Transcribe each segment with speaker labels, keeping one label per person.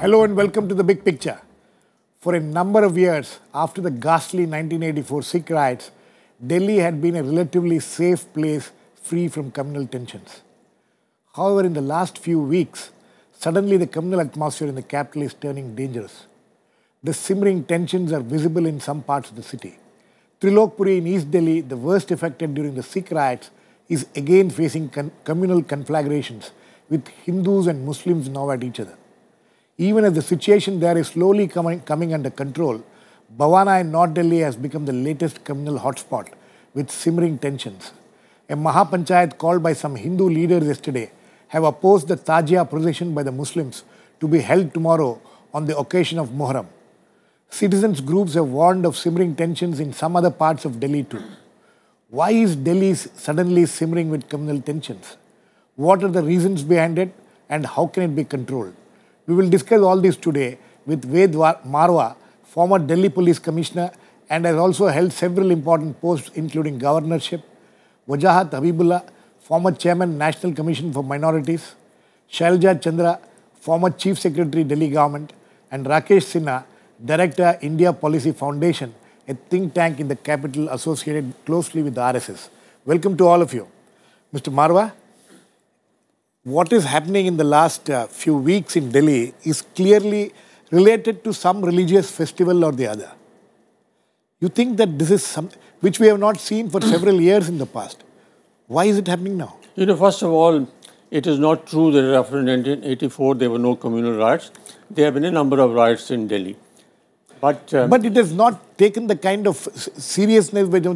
Speaker 1: Hello and welcome to The Big Picture. For a number of years after the ghastly 1984 Sikh riots, Delhi had been a relatively safe place free from communal tensions. However, in the last few weeks, suddenly the communal atmosphere in the capital is turning dangerous. The simmering tensions are visible in some parts of the city. Trilokpuri in East Delhi, the worst affected during the Sikh riots, is again facing communal conflagrations with Hindus and Muslims now at each other. Even as the situation there is slowly coming under control, Bhavana in North Delhi has become the latest communal hotspot with simmering tensions. A Mahapanchayat called by some Hindu leaders yesterday have opposed the Tajia procession by the Muslims to be held tomorrow on the occasion of Muharram. Citizens groups have warned of simmering tensions in some other parts of Delhi too. Why is Delhi suddenly simmering with communal tensions? What are the reasons behind it and how can it be controlled? We will discuss all this today with Marwah, former Delhi Police Commissioner and has also held several important posts including governorship, Wajahat Habibbulah, former Chairman National Commission for Minorities, Shailaja Chandra, former Chief Secretary Delhi Government, and Rakesh Sinha, Director India Policy Foundation, a think tank in the capital associated closely with the RSS. Welcome to all of you. Mr. Marwah, what is happening in the last few weeks in Delhi is clearly related to some religious festival or the other. You think that this is something which we have not seen for several years in the past. Why is it happening now?
Speaker 2: You know, first of all, it is not true that after 1984 there were no communal riots. There have been a number of riots in Delhi. But
Speaker 1: it has not taken the kind of seriousness with
Speaker 2: no,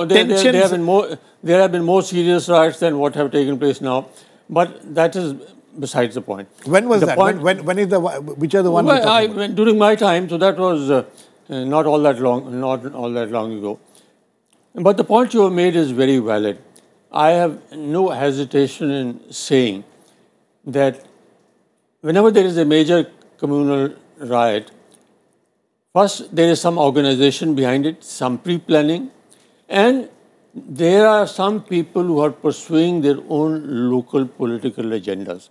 Speaker 2: there have been more serious riots than what have taken place now. But that is besides the point.
Speaker 1: When was that? When is the which are the ones?
Speaker 2: Well, during my time, so that was not all that long ago. But the point you have made is very valid. I have no hesitation in saying that whenever there is a major communal riot, first there is some organization behind it, some pre-planning, and there are some people who are pursuing their own local political agendas.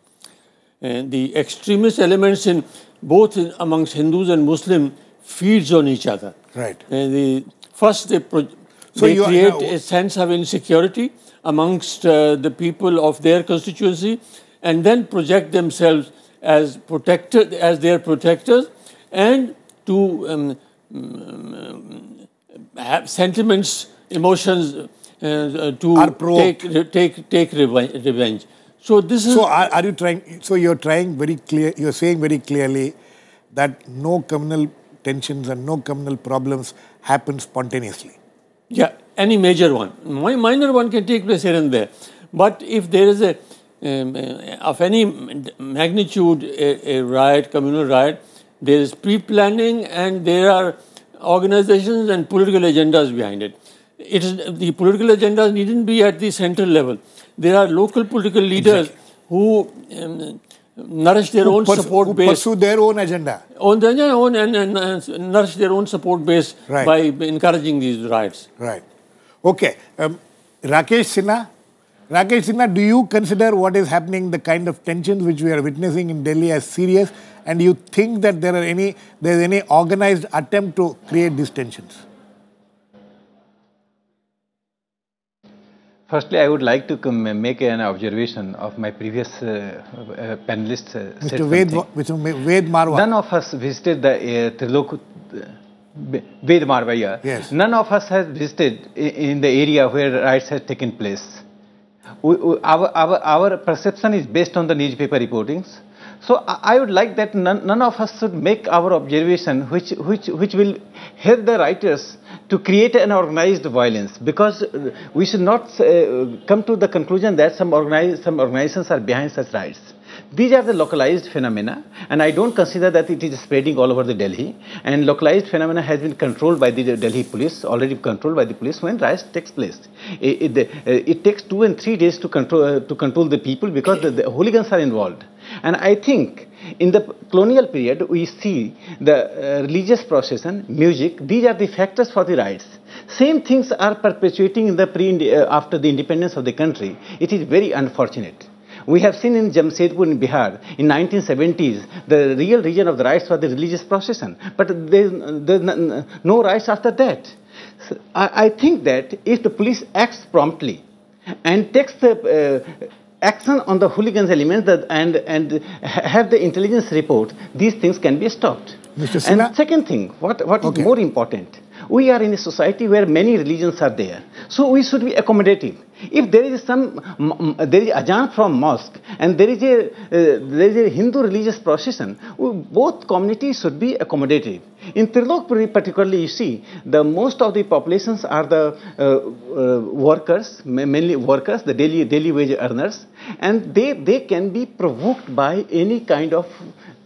Speaker 2: And the extremist elements in both amongst Hindus and Muslims feeds on each other.
Speaker 1: Right.
Speaker 2: And first they create a sense of insecurity amongst the people of their constituency, and then project themselves as their protectors, and to have sentiments, emotions to take revenge. So this is.
Speaker 1: So are you trying? So you're trying very clear. You're saying very clearly that no communal tensions and no communal problems happen spontaneously.
Speaker 2: Yeah, any major one. Minor one can take place here and there. But if there is of any magnitude, a riot, communal riot, there is pre-planning and there are organizations and political agendas behind it. The political agendas needn't be at the central level. There are local political leaders who nourish their own support base.
Speaker 1: Pursue their own agenda.
Speaker 2: And nourish their own support base by encouraging these riots.
Speaker 1: Right. Okay. Rakesh Sinha, do you consider what is happening, the kind of tensions which we are witnessing in Delhi as serious? And do you think that there is any organized attempt to create these tensions?
Speaker 3: Firstly, I would like to make an observation of my previous panelists.
Speaker 1: Mr. Ved Marwah.
Speaker 3: None of us visited the Ved Marwah, yeah.
Speaker 1: Yes.
Speaker 3: None of us has visited in the area where riots has taken place. Our perception is based on the newspaper reportings. So I would like that none of us should make our observation which will help the writers to create an organized violence, because we should not come to the conclusion that some organizations are behind such riots. These are the localized phenomena, and I don't consider that it is spreading all over the Delhi. And localized phenomena has been controlled by the Delhi police, already controlled by the police when riots takes place. It takes 2 and 3 days to control the people, because the hooligans are involved. And I think in the colonial period, we see the religious procession, music, these are the factors for the riots. Same things are perpetuating in the after the independence of the country. It is very unfortunate. We have seen in Jamshedpur in Bihar in 1970s, the real region of the riots was the religious procession. But there's no riots after that. So I think that if the police acts promptly and takes the action on the hooligans elements and have the intelligence report, these things can be stopped.
Speaker 1: Mr. Sinha?
Speaker 3: And second thing, what is more important, we are in a society where many religions are there. So we should be accommodative. If there is there is adhan from mosque and there is a Hindu religious procession, both communities should be accommodative. In Trilokpuri particularly, you see, most of the populations are the workers, mainly workers, the daily wage earners, and they can be provoked by any kind of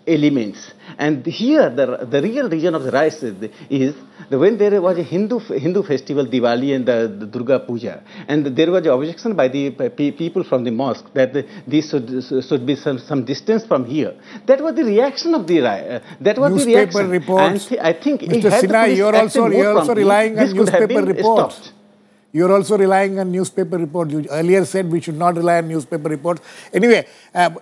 Speaker 3: elements. And here the real reason of the rise is when there was a Hindu festival, Diwali and the Durga Puja, and there was an objection by the people from the mosque that these should be some distance from here. That was the reaction of the riot. That was the reaction.
Speaker 1: Reports.
Speaker 3: And I think
Speaker 1: Mr. Sinha, you're also relying on newspaper reports.
Speaker 3: Stopped.
Speaker 1: You're also relying on newspaper reports. You earlier said we should not rely on newspaper reports. Anyway,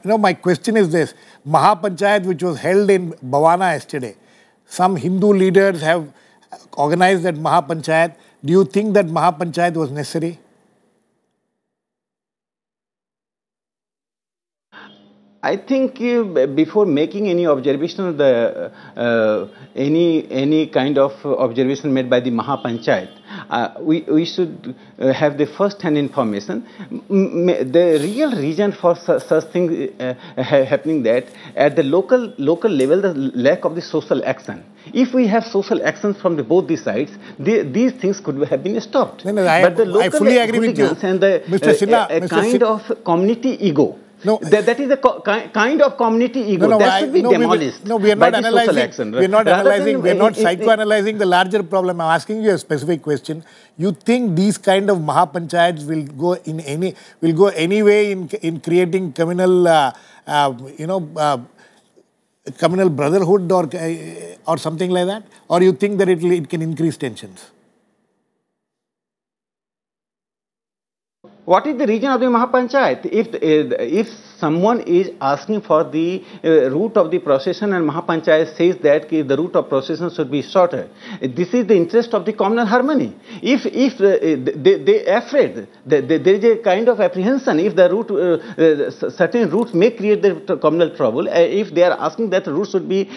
Speaker 1: my question is this. Mahapanchayat, which was held in Bhavana yesterday, some Hindu leaders have organized that Mahapanchayat. Do you think that Mahapanchayat was necessary?
Speaker 3: I think before making any observation, any kind of observation made by the Mahapanchayat, we should have the first-hand information. The real reason for such things happening that at the local level, the lack of the social action. If we have social actions from both the sides, these things could have been stopped.
Speaker 1: No,
Speaker 3: but the local
Speaker 1: I fully agree with you.
Speaker 3: And the
Speaker 1: Mr. Sinha,
Speaker 3: kind of community ego.
Speaker 1: No,
Speaker 3: that is a kind of community ego that should be demolished.
Speaker 1: We are not analyzing. We are not analyzing. We are not psychoanalyzing the larger problem. I'm asking you a specific question. You think these kind of Mahapanchayats will go any way in creating communal, communal brotherhood or something like that, or you think that it can increase tensions?
Speaker 3: What is the reason of the Mahapanchayat? If someone is asking for the route of the procession and Mahapanchayat says that the route of procession should be shorter, this is the interest of the communal harmony. If they are afraid, there is a kind of apprehension if the route, certain routes may create the communal trouble, if they are asking that the route should be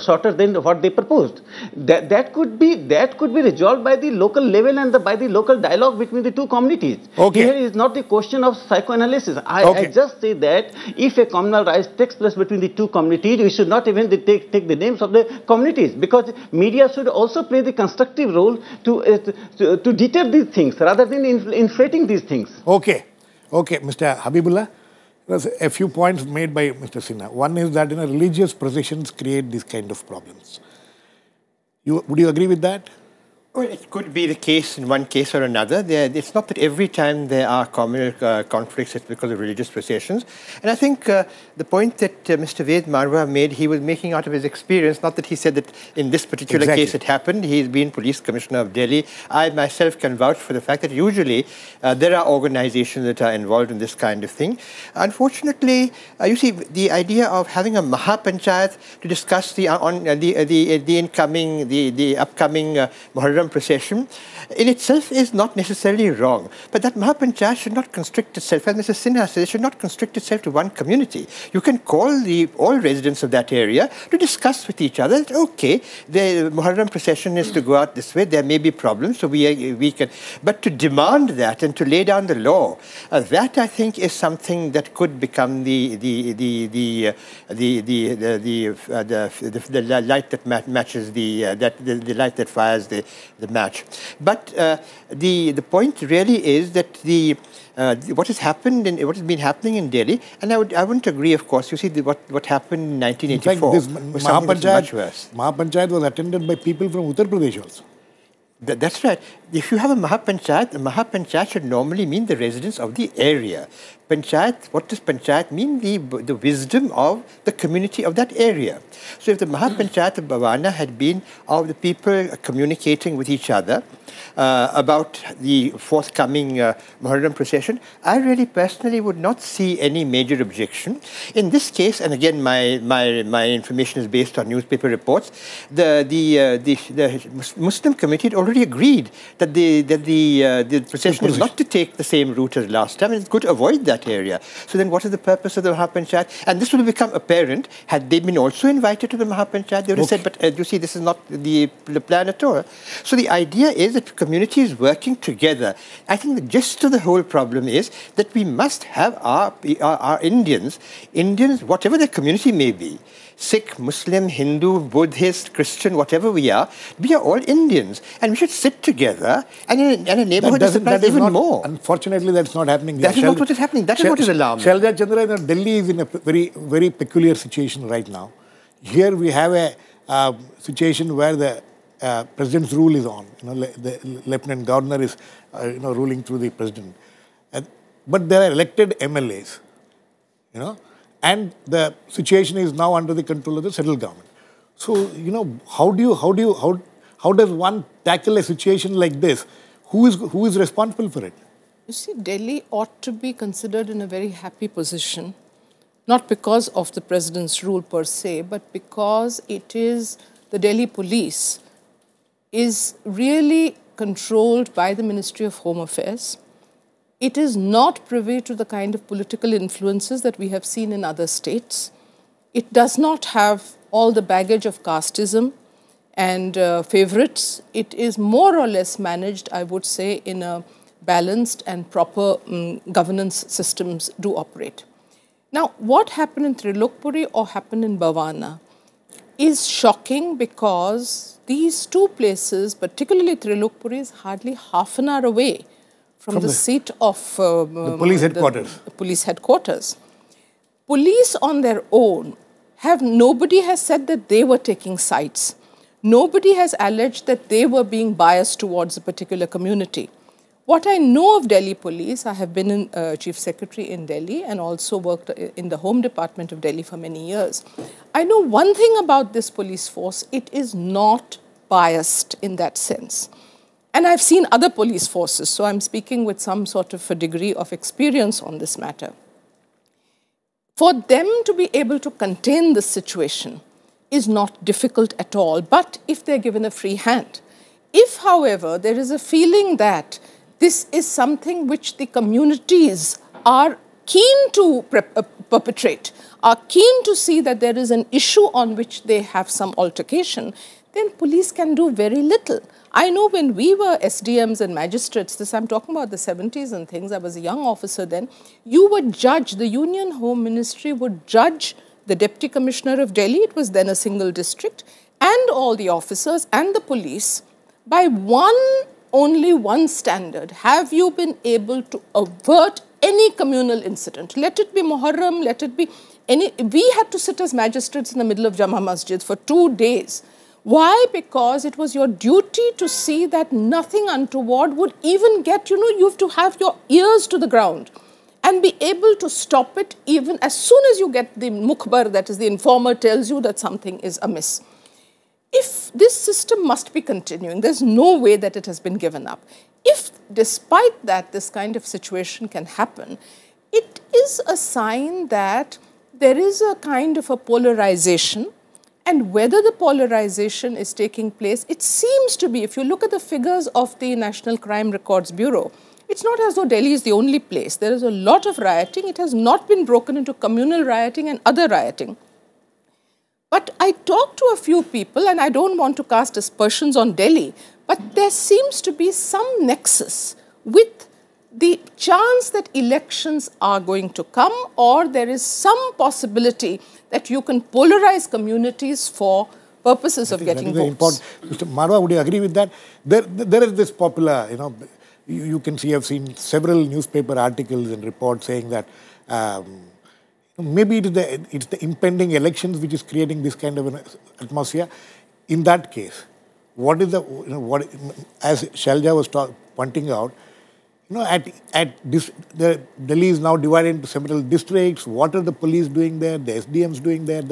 Speaker 3: shorter than what they proposed. That could be resolved by the local level and by the local dialogue between the two communities.
Speaker 1: Okay.
Speaker 3: Here is not the question of psychoanalysis. I just say that if a communal rise takes place between the two communities, we should not even take the names of the communities, because media should also play the constructive role to deter these things rather than inflating these things.
Speaker 1: Okay. Mr. Habibbulah, there's a few points made by Mr. Sinha. One is that religious processions create these kind of problems. Would you agree with that?
Speaker 4: Well, it could be the case in one case or another. It's not that every time there are communal conflicts, it's because of religious processions. And I think the point that Mr. Marwah made, he was making out of his experience, not that he said that in this particular case it happened. He's been Police Commissioner of Delhi. I myself can vouch for the fact that usually there are organizations that are involved in this kind of thing. Unfortunately, you see, the idea of having a Mahapanchayat to discuss the upcoming Muharram procession in itself is not necessarily wrong. But that Mahapanchayat should not constrict itself, as Mr. Sinha says, it should not constrict itself to one community. You can call all residents of that area to discuss with each other that, okay, the Muharram procession is to go out this way, there may be problems, so we can, but to demand that and to lay down the law, that I think is something that could become the light that matches the light that fires the match. But the point really is that what has happened and what has been happening in Delhi, and I wouldn't agree, of course. You see, what happened in 1984 was something that's much worse.
Speaker 1: Mahapanchayat was attended by people from Uttar Pradesh also.
Speaker 4: That's right. If you have a Mahapanchayat should normally mean the residents of the area. Panchayat, what does Panchayat mean? The wisdom of the community of that area. So if the Mahapanchayat of Bhavana had been of the people communicating with each other about the forthcoming Muharram procession, I really personally would not see any major objection. In this case, and again my information is based on newspaper reports, the Muslim committee had already agreed that the procession is not to take the same route as last time, and it's good to avoid that area. So then what is the purpose of the Mahapanchayat? And this will become apparent had they been also invited to the Mahapanchayat. They would have said, but you see, this is not the plan at all. So the idea is that community is working together. I think the gist of the whole problem is that we must have our Indians, whatever their community may be, Sikh, Muslim, Hindu, Buddhist, Christian, whatever we are all Indians. And we should sit together and in a neighborhood that even more.
Speaker 1: Unfortunately, that's not happening.
Speaker 4: That is not what is happening. That is what is alarming.
Speaker 1: Shailaja, Chandra, Delhi is in a very, very peculiar situation right now. Here we have a situation where the president's rule is on. The Lt.Governor is ruling through the president. But there are elected MLAs, and the situation is now under the control of the central government. So, how does one tackle a situation like this? Who is responsible for it?
Speaker 5: You see, Delhi ought to be considered in a very happy position, not because of the president's rule per se, but because it is the Delhi police is really controlled by the Ministry of Home Affairs. It is not privy to the kind of political influences that we have seen in other states. It does not have all the baggage of casteism and favorites. It is more or less managed, I would say, in a balanced and proper governance systems do operate. Now, what happened in Trilokpuri or happened in Bhavana is shocking because these two places, particularly Trilokpuri, is hardly half an hour away from the seat of
Speaker 1: the police headquarters.
Speaker 5: Police headquarters. Police on their own nobody has said that they were taking sides. Nobody has alleged that they were being biased towards a particular community. What I know of Delhi police, I have been Chief Secretary in Delhi and also worked in the Home Department of Delhi for many years. I know one thing about this police force, it is not biased in that sense. And I've seen other police forces, so I'm speaking with some sort of a degree of experience on this matter. For them to be able to contain this situation is not difficult at all, but if they're given a free hand. If, however, there is a feeling that this is something which the communities are keen to perpetrate, are keen to see that there is an issue on which they have some altercation, then police can do very little. I know when we were SDMs and magistrates, I'm talking about the 70s and things, I was a young officer then, you would judge, the Union Home Ministry would judge the Deputy Commissioner of Delhi, it was then a single district, and all the officers and the police by only one standard. Have you been able to avert any communal incident? Let it be Muharram, let it be any. We had to sit as magistrates in the middle of Jama Masjid for 2 days. Why? Because it was your duty to see that nothing untoward would even get, you have to have your ears to the ground and be able to stop it even as soon as you get the mukhbar, that is the informer, tells you that something is amiss. If this system must be continuing, there's no way that it has been given up. If despite that this kind of situation can happen, it is a sign that there is a kind of a polarization, and whether the polarization is taking place, it seems to be, if you look at the figures of the National Crime Records Bureau, it's not as though Delhi is the only place. There is a lot of rioting. It has not been broken into communal rioting and other rioting. But I talked to a few people, and I don't want to cast aspersions on Delhi, but there seems to be some nexus with the chance that elections are going to come, or there is some possibility that you can polarize communities for purposes of getting votes.
Speaker 1: Mr. Marwah, would you agree with that? There is this popular, you can see, I've seen several newspaper articles and reports saying that maybe it's the impending elections which is creating this kind of an atmosphere. In that case, what is as Shailaja was pointing out, You know, Delhi is now divided into several districts. What are the police doing there? The SDMs doing there?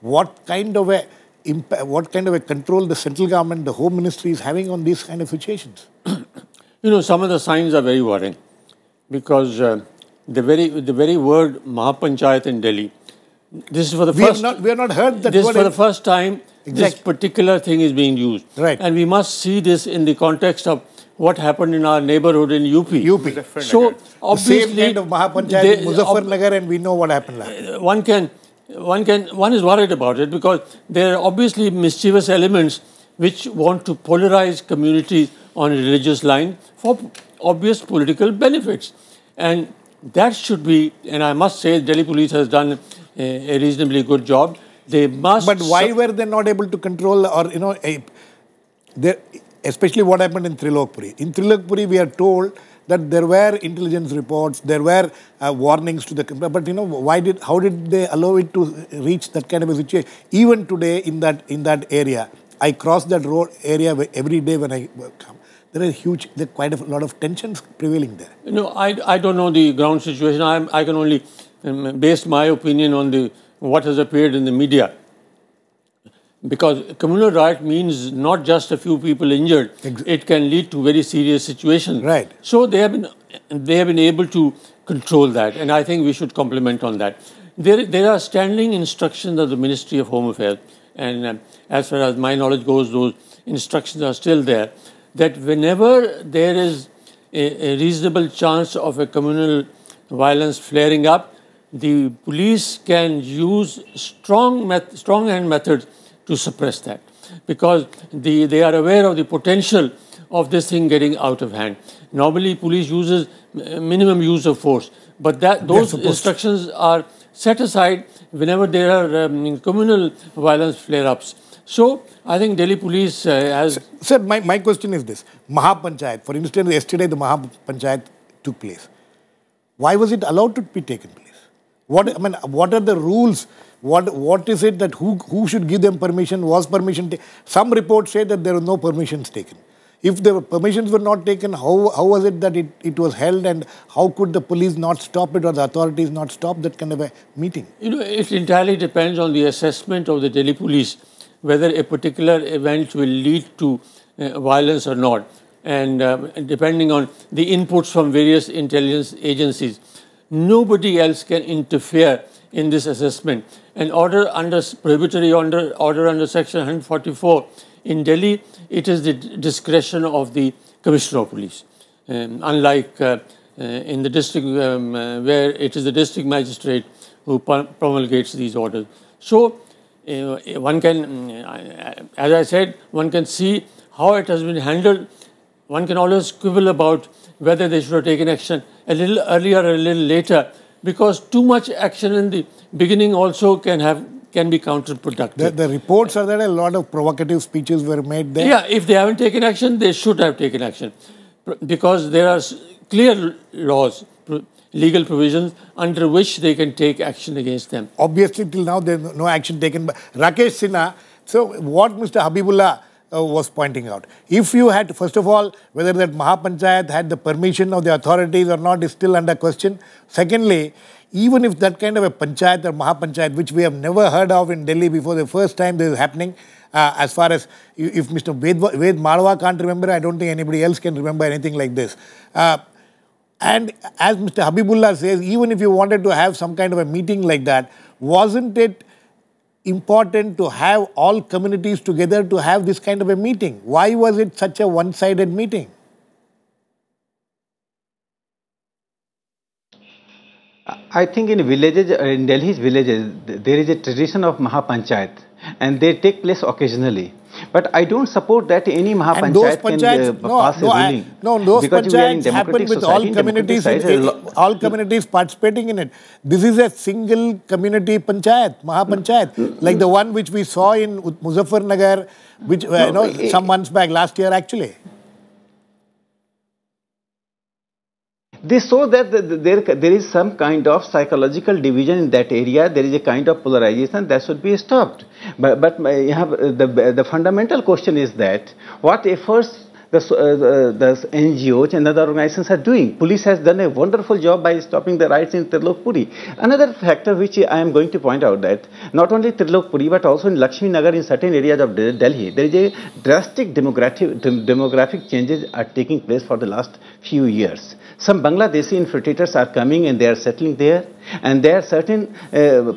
Speaker 1: What kind of a control the central government, the Home Ministry is having on these kind of situations?
Speaker 2: You know, some of the signs are very worrying because the very word Mahapanchayat in Delhi. This is for the first.
Speaker 1: We have not heard that.
Speaker 2: This for the first time. Exactly. This particular thing is being used,
Speaker 1: right?
Speaker 2: And we must see this in the context of what happened in our neighborhood in UP. So obviously,
Speaker 1: the same kind of Mahapanchayat in Muzaffarnagar, and we know what happened last.
Speaker 2: One is worried about it because there are obviously mischievous elements which want to polarize communities on a religious line for obvious political benefits, and that should be. And I must say, Delhi police has done a reasonably good job. They must.
Speaker 1: But why were they not able to control, or especially what happened in Trilokpuri? In Trilokpuri, we are told that there were intelligence reports, there were warnings to the. But how did they allow it to reach that kind of a situation? Even today, in that area, I cross that road area every day when I come. There are quite a lot of tensions prevailing there.
Speaker 2: I don't know the ground situation. I can only base my opinion on what has appeared in the media. Because communal riot means not just a few people injured; it can lead to very serious situations.
Speaker 1: Right.
Speaker 2: So they have been able to control that, and I think we should compliment on that. There are standing instructions of the Ministry of Home Affairs, and as far as my knowledge goes, those instructions are still there. That whenever there is a reasonable chance of a communal violence flaring up, the police can use strong-hand methods to suppress that, because they are aware of the potential of this thing getting out of hand. Normally, police uses minimum use of force, but those instructions are set aside whenever there are communal violence flare-ups. So, I think Delhi police has...
Speaker 1: Sir, my question is this. Mahapanchayat, for instance, yesterday the Mahapanchayat took place. Why was it allowed to be taken place? What are the rules? What is it that who should give them permission? Was permission taken? Some reports say that there were no permissions taken. If the permissions were not taken, how was it that it was held, and how could the police not stop it or the authorities not stop that kind of a meeting?
Speaker 2: It entirely depends on the assessment of the Delhi police whether a particular event will lead to violence or not, and depending on the inputs from various intelligence agencies. Nobody else can interfere in this assessment. An prohibitory order under Section 144 in Delhi, it is the discretion of the Commissioner of Police. Unlike in the district where it is the district magistrate who promulgates these orders. So one can, as I said, one can see how it has been handled. One can always quibble about whether they should have taken action a little earlier or a little later, because too much action in the beginning also can be counterproductive.
Speaker 1: The reports are that a lot of provocative speeches were made there.
Speaker 2: Yeah, if they haven't taken action, they should have taken action, because there are clear laws, legal provisions under which they can take action against them.
Speaker 1: Obviously, till now there is no action taken by Rakesh Sinha. So what Mr. Habibbulah was pointing out, if you had, first of all, whether that Mahapanchayat had the permission of the authorities or not is still under question. Secondly, even if that kind of a panchayat or Mahapanchayat, which we have never heard of in Delhi before, the first time this is happening, as far as if Mr. Ved Marwah can't remember, I don't think anybody else can remember anything like this. And as Mr. Habibbulah says, even if you wanted to have some kind of a meeting like that, wasn't it important to have all communities together to have this kind of a meeting? Why was it such a one-sided meeting?
Speaker 3: I think in villages, in Delhi's villages, there is a tradition of Mahapanchayat, and they take place occasionally. But I don't support that any Mahapanchayat can pass a ruling.
Speaker 1: Those panchayats happen with all communities participating in it. This is a single community panchayat, Mahapanchayat, like the one which we saw in Muzaffarnagar, which some months back, last year actually.
Speaker 3: They saw that there is some kind of psychological division in that area. There is a kind of polarization that should be stopped. But the fundamental question is that what efforts the NGOs and other organizations are doing. Police has done a wonderful job by stopping the riots in Trilokpuri. Another factor which I am going to point out that not only Trilokpuri but also in Lakshmi Nagar in certain areas of Delhi, there is a drastic demographic changes are taking place for the last few years. Some Bangladeshi infiltrators are coming and they are settling there, and there are certain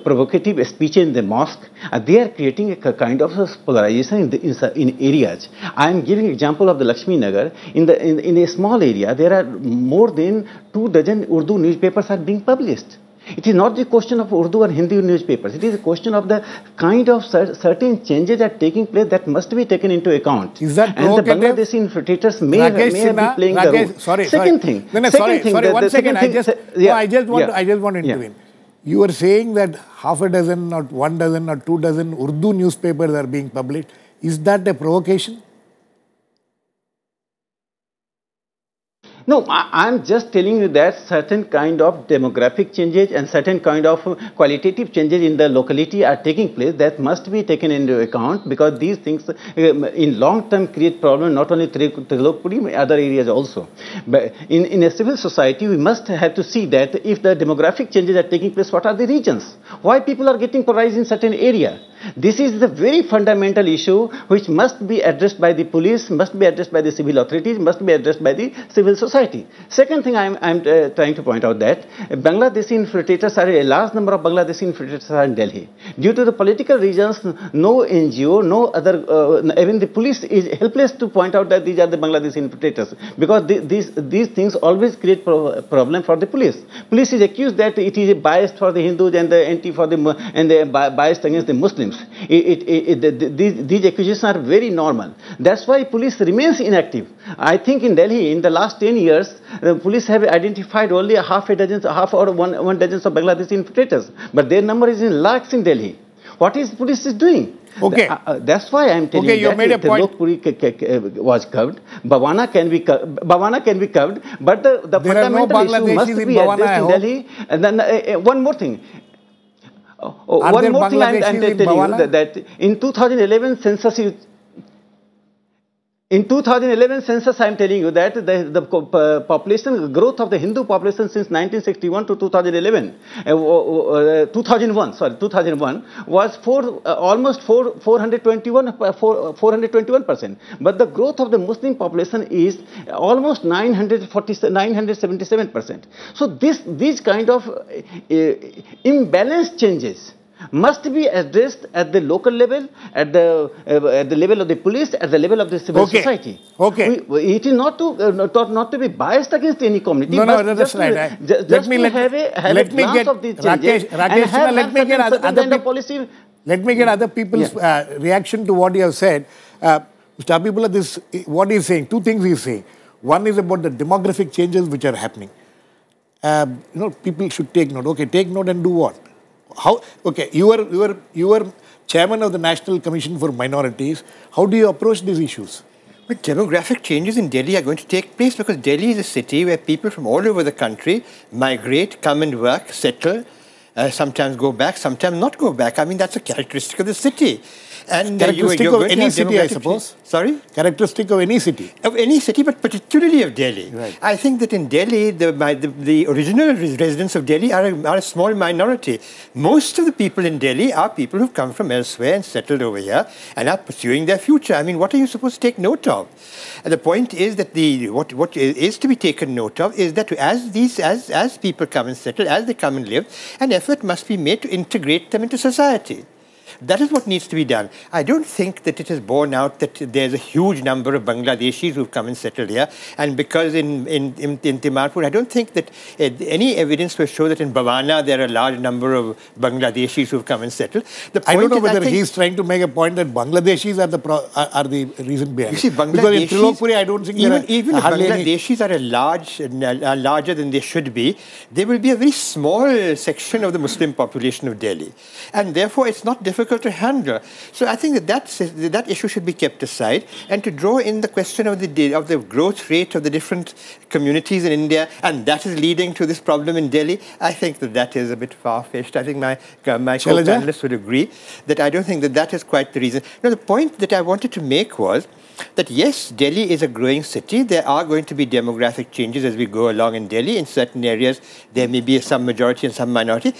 Speaker 3: provocative speeches in the mosque. They are creating a kind of polarization in areas. I am giving example of the Lakshmi Nagar. In a small area, there are more than 2 dozen Urdu newspapers are being published. It is not the question of Urdu or Hindi newspapers. It is a question of the kind of certain changes that are taking place that must be taken into account.
Speaker 1: Is that
Speaker 3: and the Bangladeshi infiltrators may have been playing the role.
Speaker 1: Sorry.
Speaker 3: Second thing.
Speaker 1: Sorry. 1 second. I just want to intervene. You are saying that half a dozen, or 1 dozen, or 2 dozen Urdu newspapers are being published. Is that a provocation?
Speaker 3: No, I am just telling you that certain kind of demographic changes and certain kind of qualitative changes in the locality are taking place that must be taken into account, because these things in long term create problems not only Trilokpuri but other areas also. But in a civil society, we must have to see that if the demographic changes are taking place, what are the reasons? Why people are getting polarized in certain area? This is the very fundamental issue which must be addressed by the police, must be addressed by the civil authorities, must be addressed by the civil society. Second thing I am trying to point out that Bangladeshi infiltrators are a large number of Bangladeshi infiltrators are in Delhi. Due to the political reasons, no NGO, no other, even the police is helpless to point out that these are the Bangladeshi infiltrators, because these things always create problem for the police. Police is accused that it is biased for the Hindus and the anti for the and the biased against the Muslims. These accusations are very normal. That's why police remains inactive. I think in Delhi, in the last 10 years, the police have identified only half or 1 dozen of Bangladeshi infiltrators, but their number is in lakhs in Delhi. What is police is doing?
Speaker 1: Okay.
Speaker 3: That's why I am telling you that if the Trilokpuri was covered, Bhavana can be covered, but the fundamental issue must be addressed in Delhi. And then one more thing. One more thing I am telling you that in 2011 census, I am telling you that the population growth of the Hindu population since 1961 to 2011, 2001 was almost 421%. But the growth of the Muslim population is almost 977%. So these kind of imbalance changes must be addressed at the local level, at the level of the police, at the level of the civil society.
Speaker 1: Okay.
Speaker 3: It is not to be biased against any community.
Speaker 1: No, that's right. Let me get other people's reaction to what you have said. Mr. Habibbulah, what he is saying, 2 things he is saying. One is about the demographic changes which are happening. People should take note. Okay, take note and do what? How? Okay, you were chairman of the National Commission for Minorities. How do you approach these issues?
Speaker 4: But demographic changes in Delhi are going to take place because Delhi is a city where people from all over the country migrate, come and work, settle, sometimes go back, sometimes not go back. I mean, that's a characteristic of the city. And
Speaker 1: characteristic of any city, I suppose.
Speaker 4: Sorry?
Speaker 1: Characteristic of any city.
Speaker 4: Of any city, but particularly of Delhi.
Speaker 1: Right.
Speaker 4: I think that in Delhi, the original residents of Delhi are a small minority. Most of the people in Delhi are people who've come from elsewhere and settled over here and are pursuing their future. I mean, what are you supposed to take note of? And the point is that what is to be taken note of is that as people come and settle, as they come and live, an effort must be made to integrate them into society. That is what needs to be done. I don't think that it is borne out that there's a huge number of Bangladeshis who've come and settled here. And because in Timarpur, I don't think that any evidence will show that in Bhavana there are a large number of Bangladeshis who've come and settled.
Speaker 1: I don't know whether he's trying to make a point that Bangladeshis are the reason behind it. You see, because in Trilokpuri, I don't think
Speaker 4: even if Bangladeshis are larger than they should be, they will be a very small section of the Muslim population of Delhi. And therefore, it's not difficult difficult to handle. So I think that issue should be kept aside, and to draw in the question of the growth rate of the different communities in India, and that is leading to this problem in Delhi, I think that is a bit far-fetched. I think my co-panelists would agree that I don't think that is quite the reason. No, the point that I wanted to make was that yes, Delhi is a growing city. There are going to be demographic changes as we go along in Delhi. In certain areas, there may be some majority and some minority.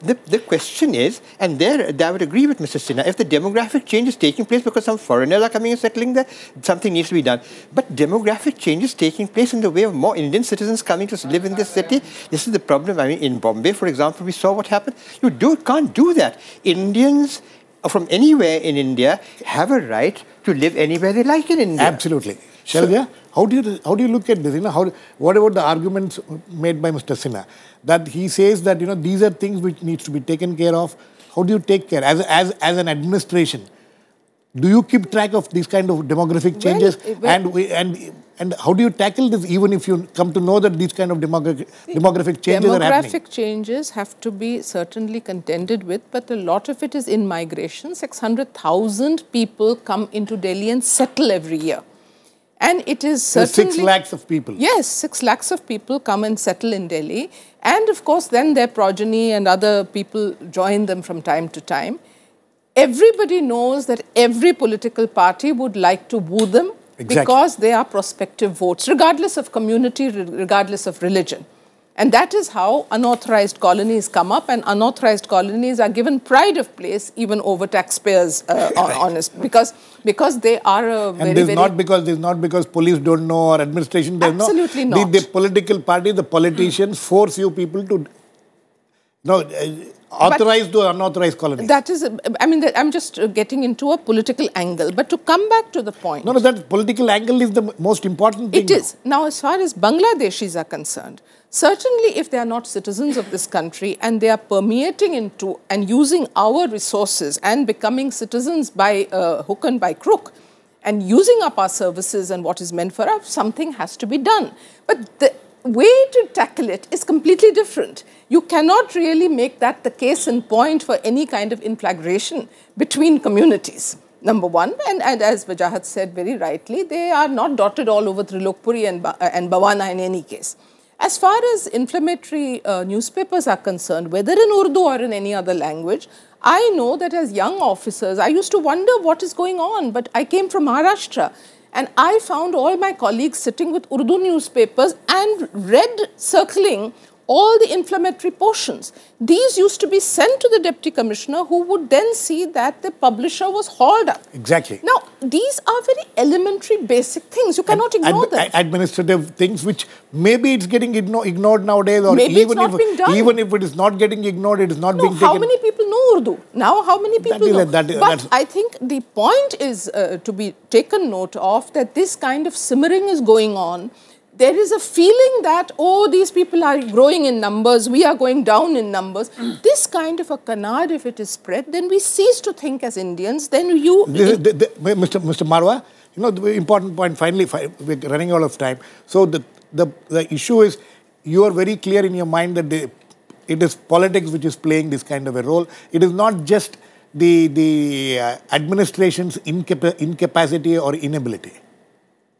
Speaker 4: The question is, and there I would agree with Mr. Sinha, if the demographic change is taking place because some foreigners are coming and settling there, something needs to be done. But demographic change is taking place in the way of more Indian citizens coming to live in this city. This is the problem. I mean, in Bombay, for example, we saw what happened. You can't do that. Indians from anywhere in India have a right to live anywhere they like in India.
Speaker 1: Absolutely. Shailaja, how do you look at this? What about the arguments made by Mr. Sinha? That he says that these are things which needs to be taken care of. How do you take care as an administration? Do you keep track of these kind of demographic changes? And how do you tackle this, even if you come to know that these kind of demographic changes are happening?
Speaker 5: Demographic changes have to be certainly contended with, but a lot of it is in migration. 600,000 people come into Delhi and settle every year. And it is certainly...
Speaker 1: 6 lakhs of people.
Speaker 5: Yes, 6 lakhs of people come and settle in Delhi. And of course, then their progeny and other people join them from time to time. Everybody knows that every political party would like to woo them. Exactly. Because they are prospective votes, regardless of community, regardless of religion. And that is how unauthorized colonies come up, and unauthorized colonies are given pride of place even over taxpayers, honest, because they are a very,
Speaker 1: and this is not because police don't know or administration doesn't know.
Speaker 5: Absolutely not.
Speaker 1: The political party, the politicians force you people to authorized or unauthorized colonies.
Speaker 5: That is, I mean, I'm just getting into a political angle. But to come back to the point...
Speaker 1: No, that political angle is the most important thing.
Speaker 5: It is. Now, as far as Bangladeshis are concerned, certainly if they are not citizens of this country and they are permeating into and using our resources and becoming citizens by hook and by crook and using up our services and what is meant for us, something has to be done. But the way to tackle it is completely different. You cannot really make that the case in point for any kind of inflagration between communities, number one. And as Wajahat said very rightly, they are not dotted all over Trilokpuri and Bhawana in any case. As far as inflammatory newspapers are concerned, whether in Urdu or in any other language, I know that as young officers, I used to wonder what is going on, but I came from Maharashtra. And I found all my colleagues sitting with Urdu newspapers and red circling all the inflammatory portions. These used to be sent to the Deputy Commissioner, who would then see that the publisher was hauled up.
Speaker 1: Exactly.
Speaker 5: Now, these are very elementary, basic things. You cannot ignore them.
Speaker 1: Administrative things which maybe it's getting ignored nowadays, or
Speaker 5: maybe even
Speaker 1: even if it is not getting ignored, it is not being taken.
Speaker 5: How many people know Urdu? Now, how many people know? But I think the point is to be taken note of that this kind of simmering is going on. There is a feeling that, oh, these people are growing in numbers, we are going down in numbers. This kind of a canard, if it is spread, then we cease to think as Indians. Then you...
Speaker 1: Mr. Marwah, the important point, finally, we're running out of time. So the issue is, you are very clear in your mind that it is politics which is playing this kind of a role. It is not just the administration's incapacity or inability.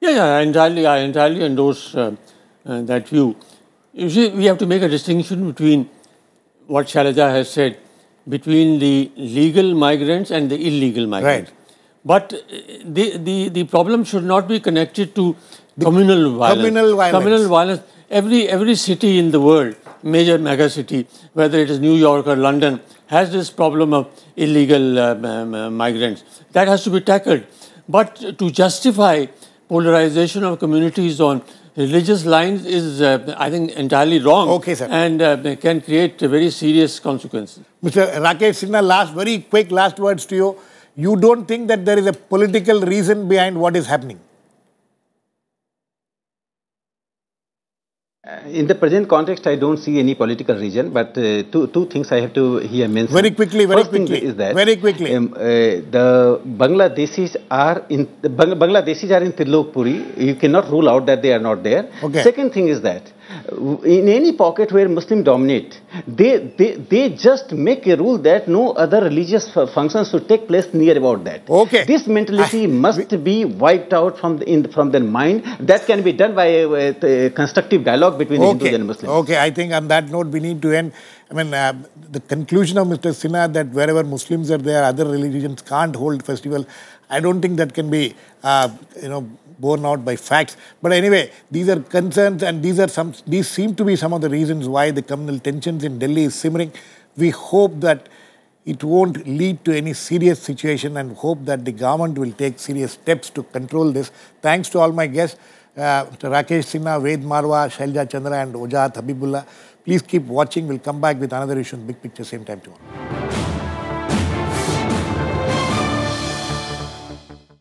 Speaker 2: Yeah, I entirely endorse that view. You see, we have to make a distinction between what Shailaja has said, between the legal migrants and the illegal migrants.
Speaker 1: Right.
Speaker 2: But the problem should not be connected to communal violence. Communal violence. Every city in the world, major mega city, whether it is New York or London, has this problem of illegal migrants. That has to be tackled. But to justify polarization of communities on religious lines is, I think, entirely wrong.
Speaker 1: Okay, sir.
Speaker 2: And can create very serious consequences.
Speaker 1: Mr. Rakesh Sinha, very quick last words to you. You don't think that there is a political reason behind what is happening?
Speaker 3: In the present context, I don't see any political reason, but two things I have to here mention.
Speaker 1: Very quickly.
Speaker 3: First thing is that the Bangladeshis are in Trilokpuri. You cannot rule out that they are not there.
Speaker 1: Okay.
Speaker 3: Second thing is that in any pocket where Muslims dominate, they just make a rule that no other religious functions should take place near about that.
Speaker 1: Okay.
Speaker 3: This mentality must be wiped out from their mind. That can be done by a constructive dialogue between Hindus and Muslims.
Speaker 1: Okay, I think on that note we need to end. I mean, the conclusion of Mr. Sinha that wherever Muslims are there, other religions can't hold festival. I don't think that can be, borne out by facts. But anyway, these are concerns, and these seem to be some of the reasons why the communal tensions in Delhi is simmering. We hope that it won't lead to any serious situation, and hope that the government will take serious steps to control this. Thanks to all my guests, Mr. Rakesh Sinha, Ved Marwah, Shailaja, Chandra, and Wajahat Habibbulah. Please keep watching. We'll come back with another issue in Big Picture same time tomorrow.